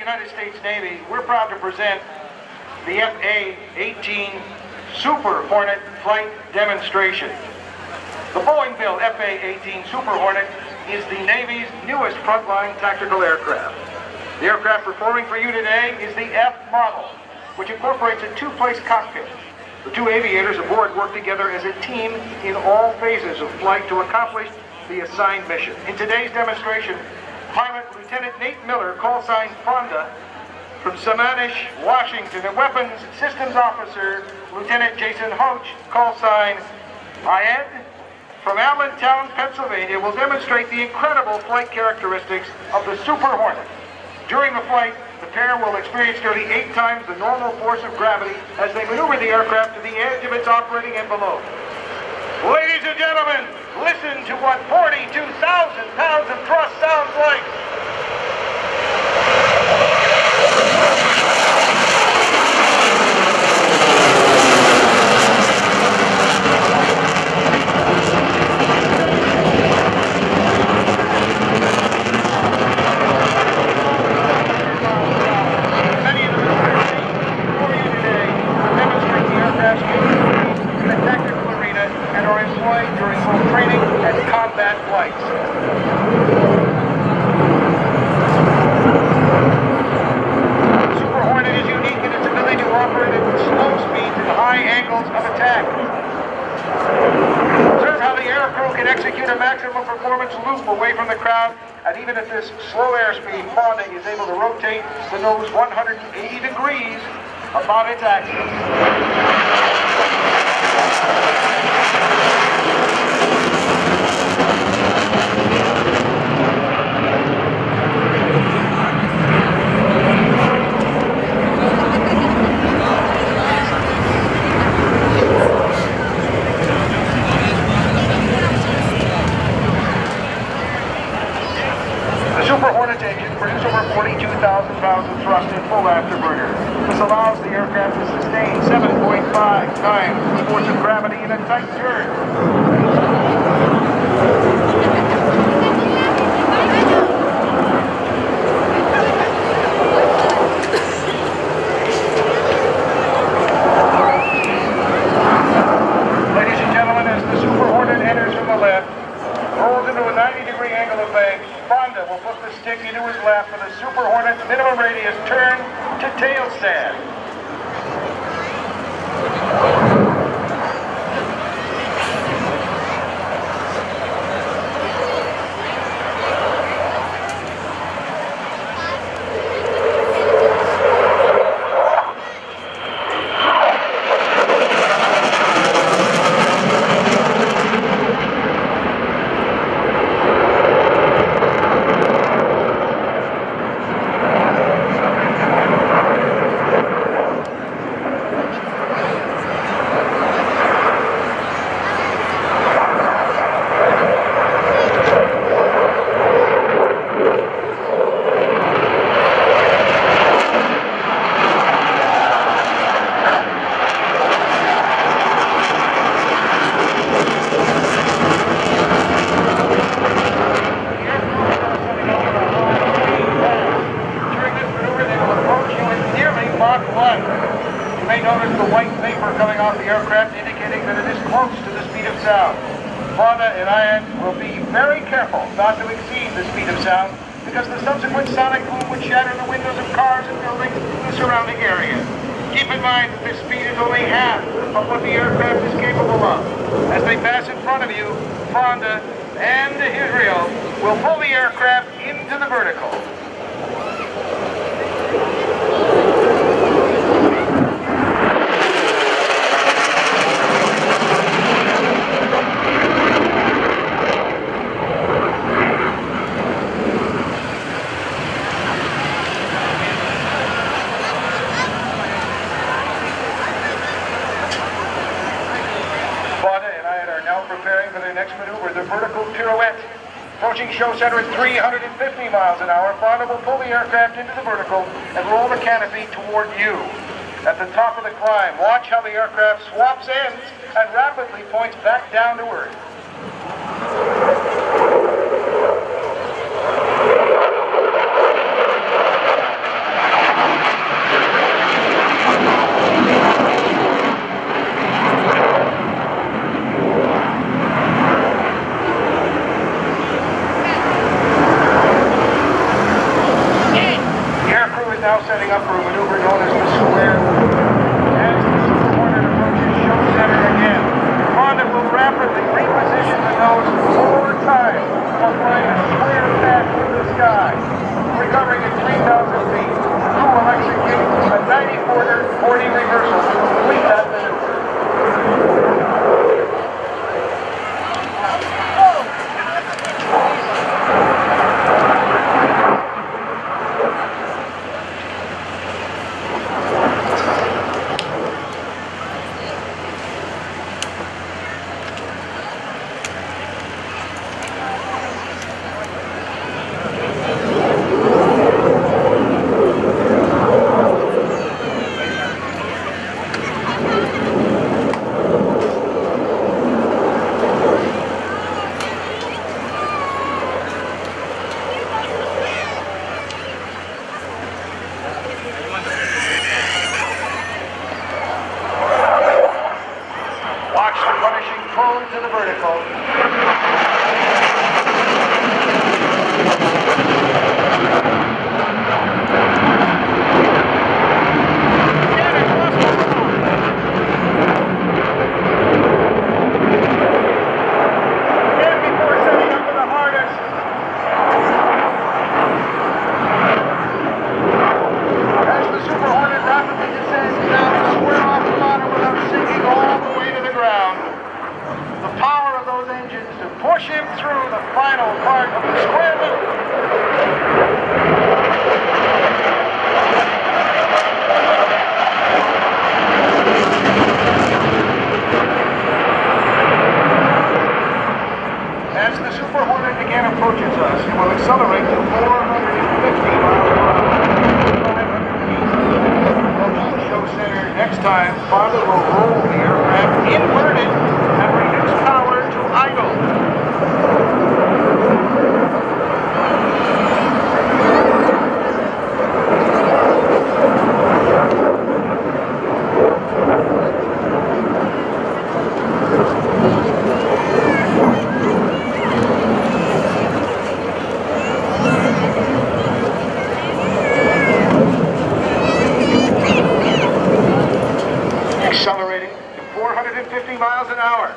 United States Navy, we're proud to present the A-18 Super Hornet flight demonstration. The Boeing-built A-18 Super Hornet is the Navy's newest frontline tactical aircraft. The aircraft performing for you today is the F model, which incorporates a two-place cockpit. The two aviators aboard work together as a team in all phases of flight to accomplish the assigned mission. In today's demonstration, Pilot Lieutenant Nate Miller, call sign Fonda, from Sammamish, Washington, and Weapons Systems Officer Lieutenant Jason Hoch, call sign IAD, from Allentown, Pennsylvania, will demonstrate the incredible flight characteristics of the Super Hornet. During the flight, the pair will experience nearly 8 times the normal force of gravity as they maneuver the aircraft to the edge of its operating envelope. Ladies and gentlemen, listen to what 42,000 pounds of thrust sounds like. During both training and combat flights. The Super Hornet is unique in its ability to operate at slow speeds and high angles of attack. Observe how the aircrew can execute a maximum performance loop away from the crowd, and even at this slow airspeed, Fonda is able to rotate the nose 180 degrees about its axis. The Super Hornet engine produces over 42,000 pounds of thrust in full afterburner. This allows the aircraft to sustain 7.5 times the force of gravity in a tight turn. Ladies and gentlemen, as the Super Hornet enters from the left, rolls into a 90-degree angle of bank, Fonda will put the stick into his lap for the Super Hornet's minimum radius turn to tail stand. You may notice the white vapor coming off the aircraft, indicating that it is close to the speed of sound. Fonda and IAD will be very careful not to exceed the speed of sound, because the subsequent sonic boom would shatter the windows of cars and buildings in the surrounding area. Keep in mind that this speed is only half of what the aircraft is capable of. As they pass in front of you, Fonda and Israel will pull the aircraft into the vertical. Preparing for their next maneuver, the vertical pirouette. Approaching show center at 350 miles an hour, Fonda will pull the aircraft into the vertical and roll the canopy toward you. At the top of the climb, watch how the aircraft swaps ends and rapidly points back down to earth. now setting up for a maneuver known as the square. As the Super Hornet approaches show center again, Fonda will rapidly reposition the nose 4 times while flying a square path through the sky. Recovering at 3,000 feet, crew will execute a 90-quarter 40 reversal to complete that maneuver. To the vertical. Push him through the final part of the square loop. As the Super Hornet again approaches us, it will accelerate to 450 miles per hour. 500 feet. Approaching the show center next time, Fonda will roll the aircraft inverted and reduce power to idle. Accelerating to 450 miles an hour,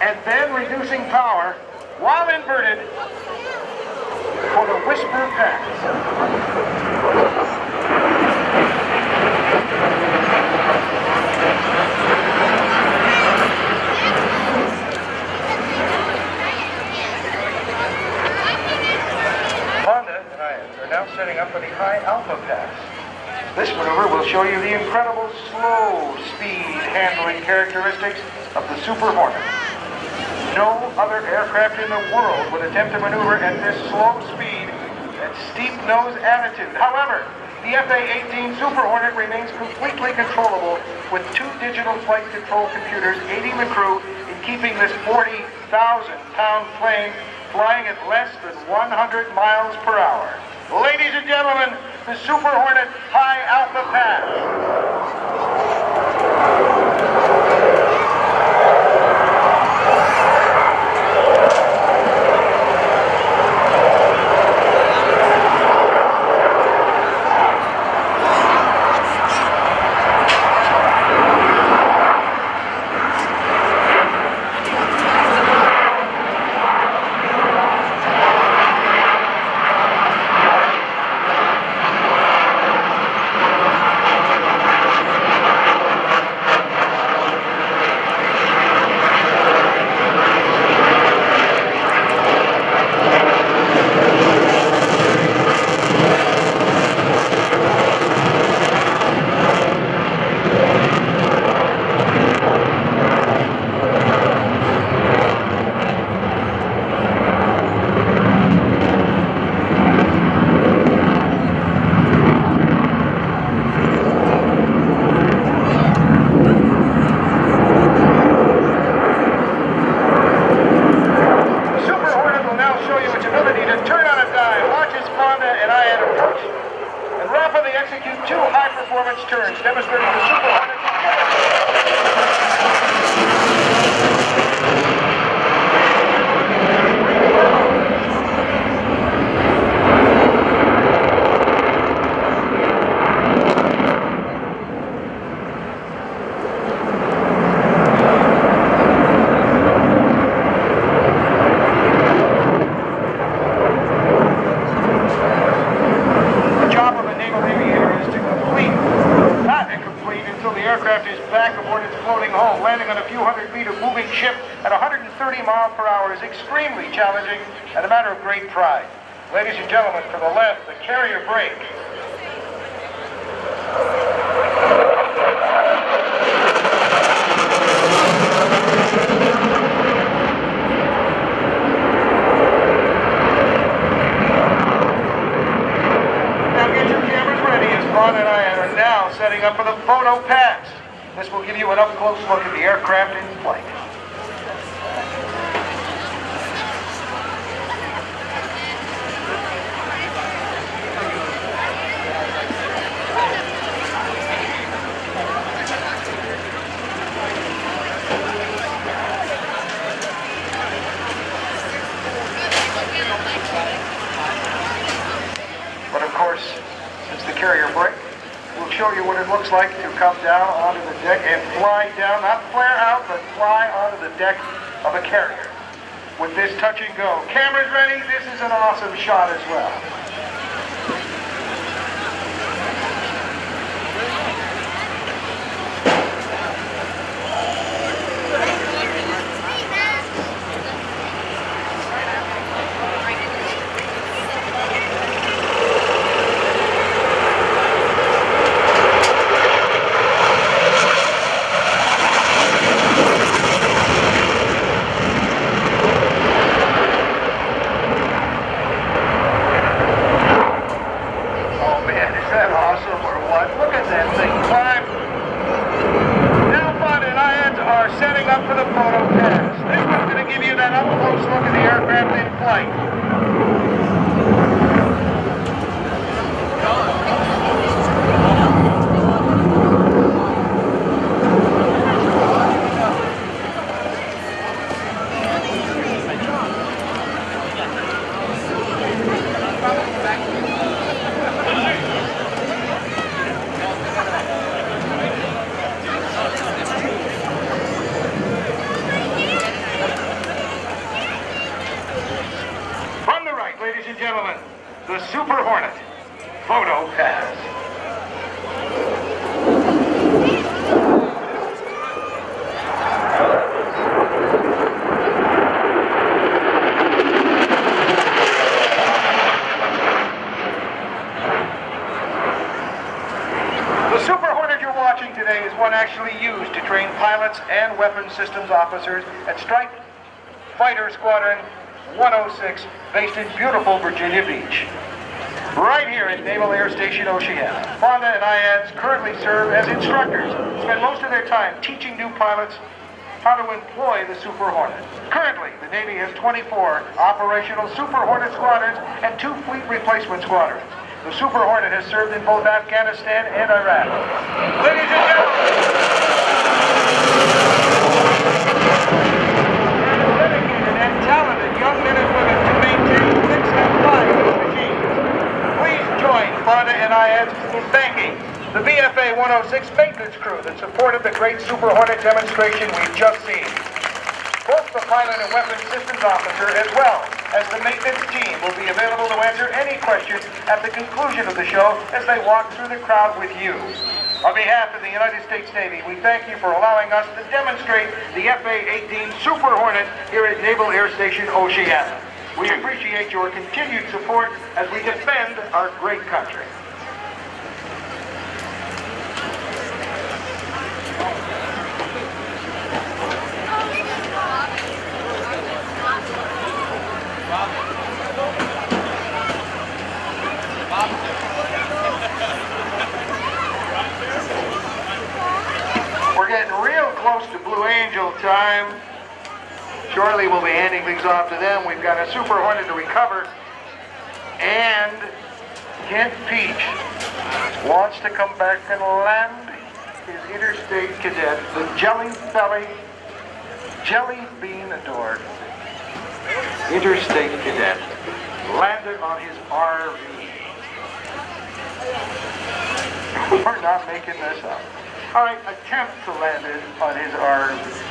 and then reducing power while inverted for the whisper pass. Fonda and IADS are now setting up for the high alpha pass. This maneuver will show you the incredible slow speed handling characteristics of the Super Hornet. No other aircraft in the world would attempt to maneuver at this slow speed and steep nose attitude. However, the A-18 Super Hornet remains completely controllable with 2 digital flight control computers aiding the crew in keeping this 40,000-pound plane flying at less than 100 miles per hour. Ladies and gentlemen, the Super Hornet High Alpha Pass. Execute 2 high-performance turns, demonstrating the Super Hornet. 40 miles per hour is extremely challenging and a matter of great pride. Ladies and gentlemen, to the left, the carrier brake. Now get your cameras ready as Fonda and I are now setting up for the photo pass. This will give you an up-close look at the aircraft in flight. But of course, since the carrier brake, we'll show you what it looks like to come down onto the deck and fly down, not flare out, but fly onto the deck of a carrier with this touch and go. Cameras ready? This is an awesome shot as well. Ladies and gentlemen, the Super Hornet photo pass. The Super Hornet you're watching today is one actually used to train pilots and weapons systems officers at Strike Fighter Squadron 106, based in beautiful Virginia Beach. Right here at Naval Air Station Oceana, Fonda and IADS currently serve as instructors, spend most of their time teaching new pilots how to employ the Super Hornet. Currently, the Navy has 24 operational Super Hornet squadrons and 2 fleet replacement squadrons. The Super Hornet has served in both Afghanistan and Iraq. Ladies and gentlemen, talented young men and women to maintain, fix, and fly these machines. Please join Fonda and IADS in thanking the VFA 106 maintenance crew that supported the great Super Hornet demonstration we've just seen. Both the pilot and weapons systems officer, as well as the maintenance team, will be available to answer any questions at the conclusion of the show as they walk through the crowd with you. On behalf of the United States Navy, we thank you for allowing us to demonstrate the A-18 Super Hornet here at Naval Air Station Oceana. We appreciate your continued support as we defend our great country. We're getting real close to Blue Angel time. Shortly we'll be handing things off to them. We've got a Super Hornet to recover. And Kent Peach wants to come back and land his interstate cadet, the Jelly Bean adored interstate cadet, landed on his RV. We're not making this up. All right, attempt to land it on his RV.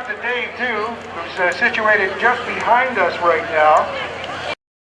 to Dave, too, who's situated just behind us right now.